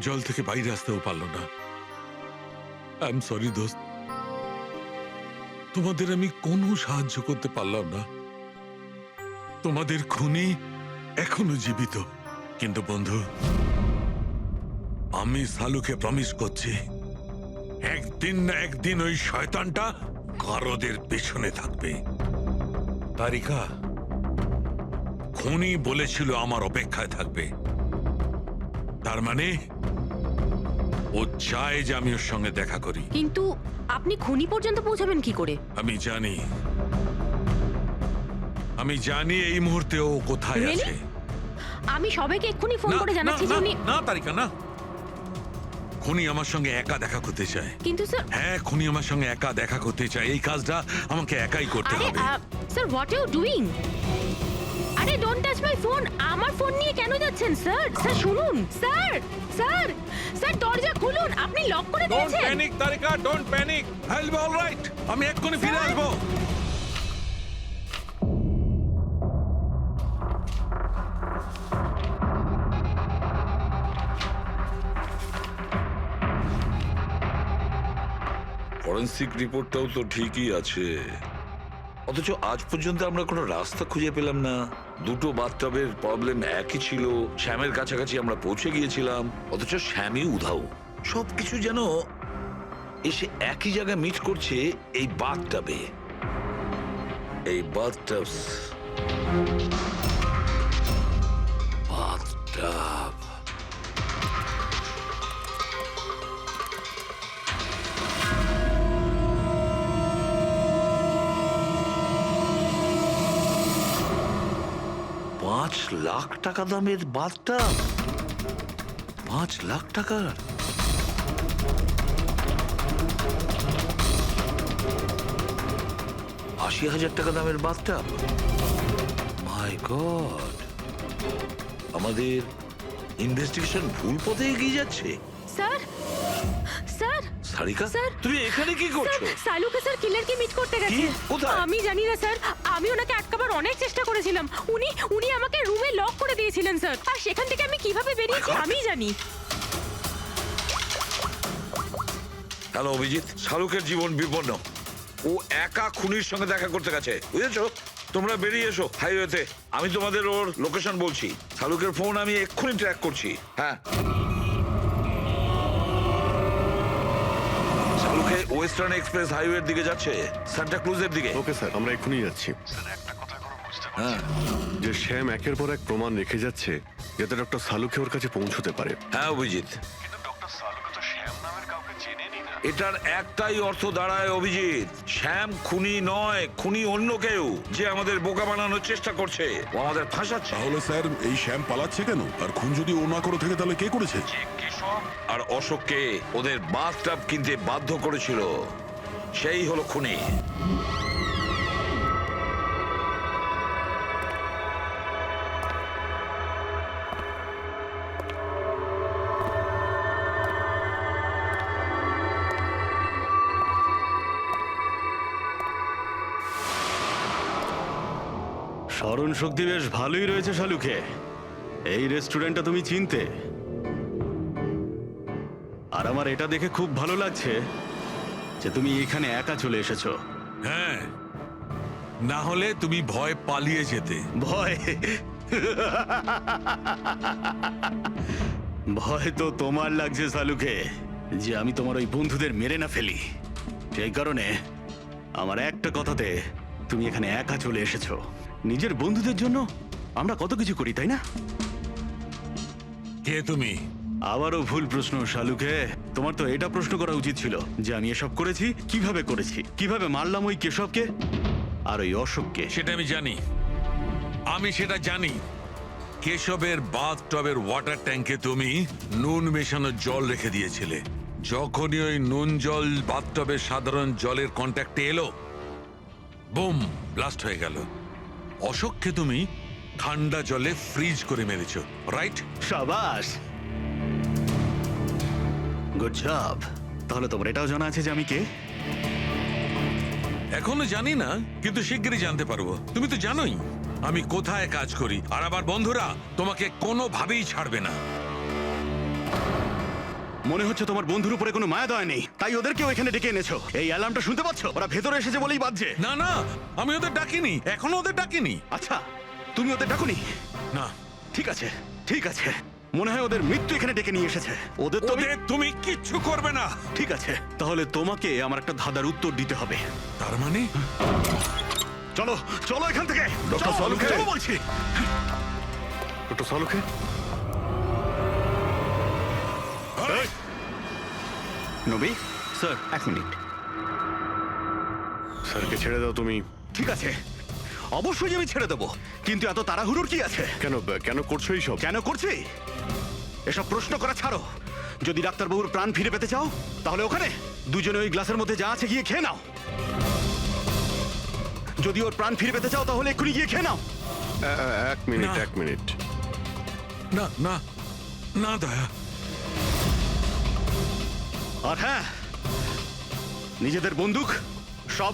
জল থেকে বাইরে আসতেও পারল না। আই এম সরি দোস্ত, তোমাদের আমি কোনো সাহায্য করতে পারলাম না। তোমাদের খুনি এখনো জীবিত। কিন্তু বন্ধু, আমি সালুকে প্রমিস করছি, একদিন না একদিন ওই শয়তানটা কারোদের পেছনে থাকবে। তারিকা, খুনি বলেছিল আমার অপেক্ষায় থাকবে। তার মানে ও চায় যে আমি ওর সঙ্গে দেখা করি। কিন্তু আপনি খুনি পর্যন্ত পৌঁছাবেন কি করে? আমি জানি এই মুহূর্তে ও কোথায় Really? আছে। আমি সবাইকে এক্ষুনি ফোন করে জানাচ্ছি যে উনি। না তারিকা, না। খুনি আমার সঙ্গে একা দেখা করতে চায়। কিন্তু স্যার। হ্যাঁ, খুনি আমার সঙ্গে একা দেখা করতে চায়। এই কাজটা আমাকে একাই করতে হবে। Sir what you doing? আরে ডোন্ট টাচ মাই ফোন। আমার ফোন নিয়ে কেন যাচ্ছেন স্যার? স্যার শুনুন স্যার, স্যার স্যার দরজা খুলুন। আপনি লক করে ডোন্ট দিয়েছেন। Panic Tarika, don't panic. I'll be alright. আমি এক্ষুনি ফিরে আসবো। ফরেন্সিক রিপোর্টটাও তো ঠিকই আছে, অথচ আজ পর্যন্ত আমরা কোনো রাস্তা খুঁজে পেলাম না। দুটো বাথটবের প্রবলেম একই ছিল, শ্যামের কাছাকাছি আমরা পৌঁছে গিয়েছিলাম, অথচ শ্যামই উধাও। সবকিছু যেন এসে একই জায়গায় মিট করছে এই বাথটবে। এই বাথটব বাথটব লাখ টাকা দামের বাথটব। 5 লাখ টাকার? $80,000 দামের বাথটব? মাই গড, আমাদের ইনভেস্টিগেশন ভুল পথে এগিয়ে যাচ্ছে। স্যার, স্যার সারিকা, স্যার, তুমি এখানে কি করছো? সালুকে স্যার কিলারকে মিট করতে গেছে। কোথায়? আমি জানি না স্যার, আমি ওনাকে আটকাবার অনেক চেষ্টা করেছিলাম। উনি আমাকে রুমে লক করে দিয়েছিলেন স্যার, আর সেখান থেকে আমি কিভাবে বেরিয়েছি আমি জানি। হ্যালো অভিজিৎ, শাহরুখের জীবন বিপন্ন। ও একা খুনির সঙ্গে দেখা করতে গেছে, বুঝেছো? তোমরা বেরিয়ে এসো হাইওয়েতে। আমি তোমাদের ওর লোকেশন বলছি। শালুকের ফোন আমি এক্ষুনি ট্র্যাক করছি। হ্যাঁ, শালুকে ওয়েস্টার্ন এক্সপ্রেস হাইওয়ের দিকে যাচ্ছে, সান্টা ক্রুজের দিকে। ওকে স্যার, আমরা এক্ষুনি যাচ্ছি। হ্যাঁ যে শ্যাম একের পর এক প্রমাণ রেখে যাচ্ছে যাতে ডক্টর সালুকে ওর কাছে পৌঁছতে পারে। হ্যাঁ অভিজিৎ, কিন্তু ডক্টর সালুকে তো শ্যাম নামের কাউকে চেনেনি না। এটার একটাই অর্থ দাঁড়ায় অভিজিৎ, শ্যাম খুনি নয়, খুনি অন্য কেউ যে আমাদের বোকা বানানোর চেষ্টা করছে, ও আমাদের ফাঁসাচ্ছে। তাহলে স্যার এই শ্যাম পালাচ্ছে কেন? আর খুন যদি ও না করে থাকে তাহলে কে করেছে? কেশব আর অশোককে ওদের বাথটাব কিনতে বাধ্য করেছিল, সেই হলো খুনি। স্মরণ শক্তি বেশ ভালোই রয়েছে শালুকে। এই রেস্টুরেন্টটা তুমি চিনতে, আর আমার এটা দেখে খুব ভালো লাগছে যে তুমি এখানে একা চলে এসেছো। হ্যাঁ, না হলে তুমি ভয় পালিয়ে যেতে। ভয়? ভয় তো তোমার লাগছে শালুকে, যে আমি তোমার ওই বন্ধুদের মেরে না ফেলি। সেই কারণে আমার একটা কথাতে তুমি এখানে একা চলে এসেছো। নিজের বন্ধুদের জন্য আমরা কত কিছু করি, তাই না? কে তুমি? আবারও ভুল প্রশ্ন শালুকে। তোমার তো এটা প্রশ্ন করা উচিত ছিল যে আমি এসব করেছি, কিভাবে করেছি, কিভাবে মারলাম ওই কেশবকে আর ওই অশোককে। সেটা আমি জানি, আমি সেটা জানি। কেশবের বাথটবের ওয়াটার ট্যাঙ্কে তুমি নুন মেশানো জল রেখে দিয়েছিলে। যখনই ওই নুন জল বাথটবের সাধারণ জলের কন্ট্যাক্টে এলো, বুম, ব্লাস্ট হয়ে গেল। অশোককে তুমি ঠান্ডা জলে ফ্রিজ করে মেরেছো, রাইট? সাবাস, গুড জব। তাহলে তোমার এটাও জানা আছে যে আমি কে? এখনো জানি না, কিন্তু শিগগিরই জানতে পারবো। তুমি তো জানোই আমি কোথায় কাজ করি, আর আমার বন্ধুরা তোমাকে কোনোভাবেই ছাড়বে না। মনে হচ্ছে তোমার বন্ধুর উপরে কোনো মায়া দয়া নেই, তাই ওদেরকেও এখানে ডেকে এনেছো। এই অ্যালার্মটা শুনতে পাচ্ছ? ওরা ভেতরে এসেছে বলেই বাজছে। না না, আমি ওদের ডাকিনি, এখনো ওদের ডাকিনি। আচ্ছা, তুমি ওদের ডাকুনি? না। ঠিক আছে, ঠিক আছে। মনে হয় ওদের মৃত্যু এখানে ডেকে নিয়ে এসেছে। ওদের তো ওদের তুমি কিচ্ছু করবে না। ঠিক আছে, তাহলে তোমাকে আমার একটা ধাঁধার উত্তর দিতে হবে। তার মানে? চলো চলো এখান থেকে। ডক্টর চলো, সালুকে। চলো বলছি। ডক্টর সালুকে, নবী স্যার, এক মিনিট। স্যারকে ছেড়ে দাও তুমি। ঠিক আছে, অবশ্যই আমি ছেড়ে দেবো, কিন্তু এত তাড়াহুড়োর কি আছে? কেন কেন করছো এইসব? কেন করছি এসব প্রশ্ন করা ছাড়ো। যদি ডাক্তারবাবুর প্রাণ ফিরে পেতে চাও তাহলে ওখানে দুজনে ওই গ্লাসের মধ্যে যা আছে গিয়ে খেয়ে নাও। যদি ওর প্রাণ ফিরে পেতে চাও তাহলে এক্ষুনি গিয়ে খেয়ে নাও। এক মিনিট, না। এক মিনিট। না না না দয়া। আর হ্যাঁ, নিজেদের বন্দুক সব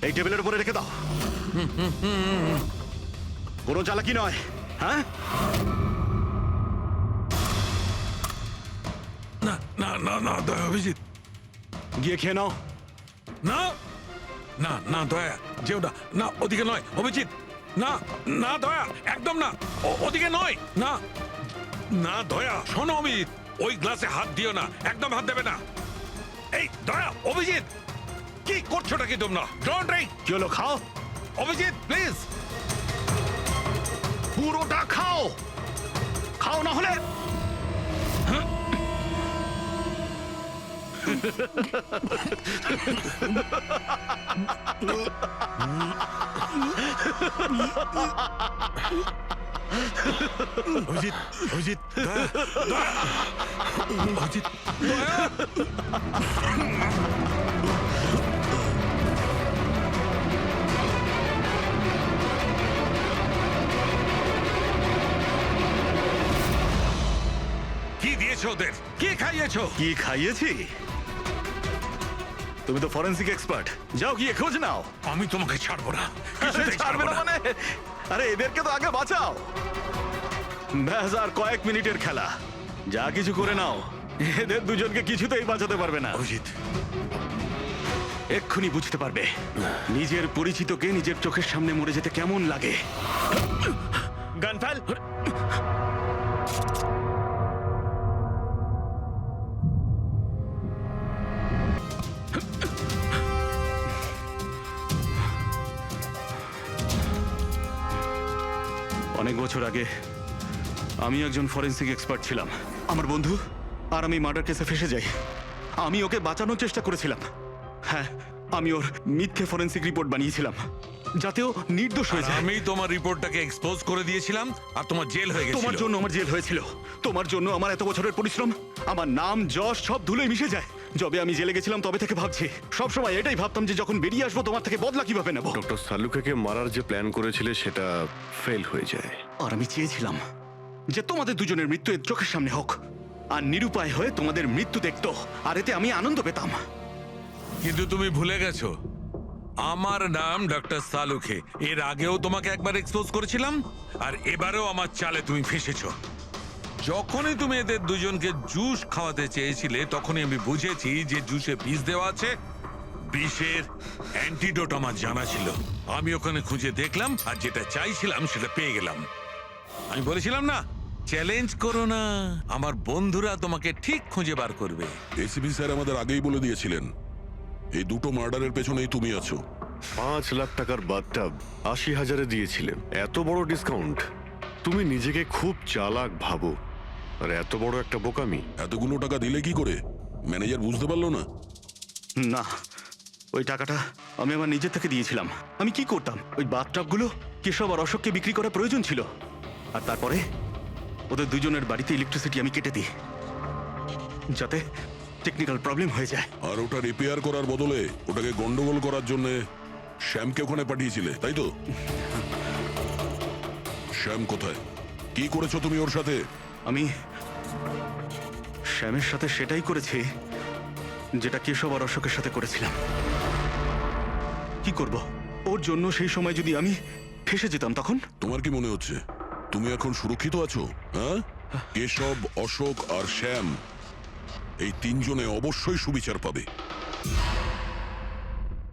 এই টেবিলের উপরে রেখে দাও। কোনো চালাকি নয়, হ্যাঁ? না না না না দয়া, অভিজিৎ গিয়ে খেয়ে নাও। না না না দয়া, যেও না, না ওদিকে নয় অভিজিৎ, না না দয়া, একদম না, ওদিকে নয়, না না দয়া, শোনো অভিজিৎ, ওই গ্লাসে হাত দিও না, একদম হাত দেবে না। এই দয়া, অভিজিৎ কি করছোটা কি তোমরা? Don't drink. কি হলো, খাও। অভিজিৎ প্লিজ। পুরোটা খাও, খাও না হলে। অভিজিৎ, অভিজিৎ, দয়া, দয়া, অভিজিৎ, দয়া। কি দিয়েছো ওদের? কি খাইয়েছো? কি খাইয়েছি? তুমি তো ফরেন্সিক এক্সপার্ট, যাও গিয়ে খোঁজ নাও। আমি তোমাকে ছাড়বো না, কিছুতেই ছাড়বে ছাড়বো না না। মানে? আরে এদেরকে তো আগে বাঁচাও। ব্যাস, আর কয়েক মিনিটের খেলা, যা কিছু করে নাও। এদের দুজনকে কিছুতেই বাঁচাতে পারবে না। অভিজিৎ, এক্ষুনি বুঝতে পারবে নিজের পরিচিতকে নিজের চোখের সামনে মরে যেতে কেমন লাগে। গান ফেল। অনেক বছর আগে আমি একজন ফরেন্সিক এক্সপার্ট ছিলাম। আমার বন্ধু আর আমি মার্ডার কেসে ফেসে যাই। আমি ওকে বাঁচানোর চেষ্টা করেছিলাম। হ্যাঁ, আমি ওর মিথ্যে ফরেন্সিক রিপোর্ট বানিয়েছিলাম যাতে ও নির্দোষ হয়ে যায়। আমি তোমার রিপোর্টটাকে এক্সপোজ করে দিয়েছিলাম আর তোমার জেল হয়ে গেছিল। তোমার জন্য আমার জেল হয়েছিল। তোমার জন্য আমার এত বছরের পরিশ্রম, আমার নাম যশ সব ধুলোয় মিশে যায়। যবে আমি জেলে গেছিলাম তবে থেকে ভাবছি, সবসময় এটাই ভাবতাম যে যখন বেরিয়ে আসবো তোমার থেকে বদলা কিভাবে নেব। ডক্টর সালুকেকে মারার যে প্ল্যান করেছিলে সেটা ফেল হয়ে যায়। আর আমি চেয়েছিলাম যে তোমাদের দুজনের মৃত্যু এর চোখের সামনে হোক, আর নিরুপায় হয়ে তোমাদের মৃত্যু দেখতো, আর এতে আমি আনন্দ পেতাম। কিন্তু তুমি ভুলে গেছো আমার নাম ডক্টর সালুখে। এর আগেও তোমাকে একবার এক্সপোজ করেছিলাম আর এবারেও আমার চালে তুমি ফেসেছো। যখনই তুমি এদের দুজনকে জুস খাওয়াতে চেয়েছিলে তখনই আমি বুঝেছি যে জুসে বিষ দেওয়া আছে। বিষের অ্যান্টিডোট আমার জানা ছিল। আমি ওখানে খুঁজে দেখলাম আর যেটা চাইছিলাম সেটা পেয়ে গেলাম। আমি বলেছিলাম না, চ্যালেঞ্জ করো না, আমার বন্ধুরা তোমাকে ঠিক খুঁজে বার করবে। এসিপি স্যার আমাদের আগেই বলে দিয়েছিলেন এই দুটো মার্ডারের পেছনেই তুমি আছো। 5 লাখ টাকার বাথটাব 80,000-এ দিয়েছিলেন। এত বড় ডিসকাউন্ট! তুমি নিজেকে খুব চালাক ভাবো, আর এত বড় একটা বোকামি। এতগুলো টাকা দিলে কি করে? ম্যানেজার বুঝতে পারলো না? না, ওই টাকাটা আমি আমার নিজের থেকে দিয়েছিলাম। আমি কি করতাম, ওই বাথটাবগুলো কেশব আর অশোককে বিক্রি করা প্রয়োজন ছিল, আর তারপরে ওদের দুজনের বাড়িতে ইলেকট্রিসিটি আমি কেটে দিই যাতে টেকনিক্যাল প্রবলেম হয়ে যায়। আর ওটা রিপেয়ার করার বদলে ওটাকে গন্ডগোল করার জন্য শ্যামকে ওখানে পাঠিয়েছিলে, তাই তো? শ্যাম কোথায়? কি করেছো তুমি ওর সাথে? আমি শ্যামের সাথে সেটাই করেছি যেটা কেশব আর অশোকের সাথে করেছিলাম। কি করব, ওর জন্য সেই সময় যদি আমি ফেসে যেতাম তখন? তোমার কি মনে হচ্ছে তুমি এখন সুরক্ষিত আছো? হ্যাঁ, কেশব, অশোক আর শ্যাম এই তিনজনে অবশ্যই সুবিচার পাবে।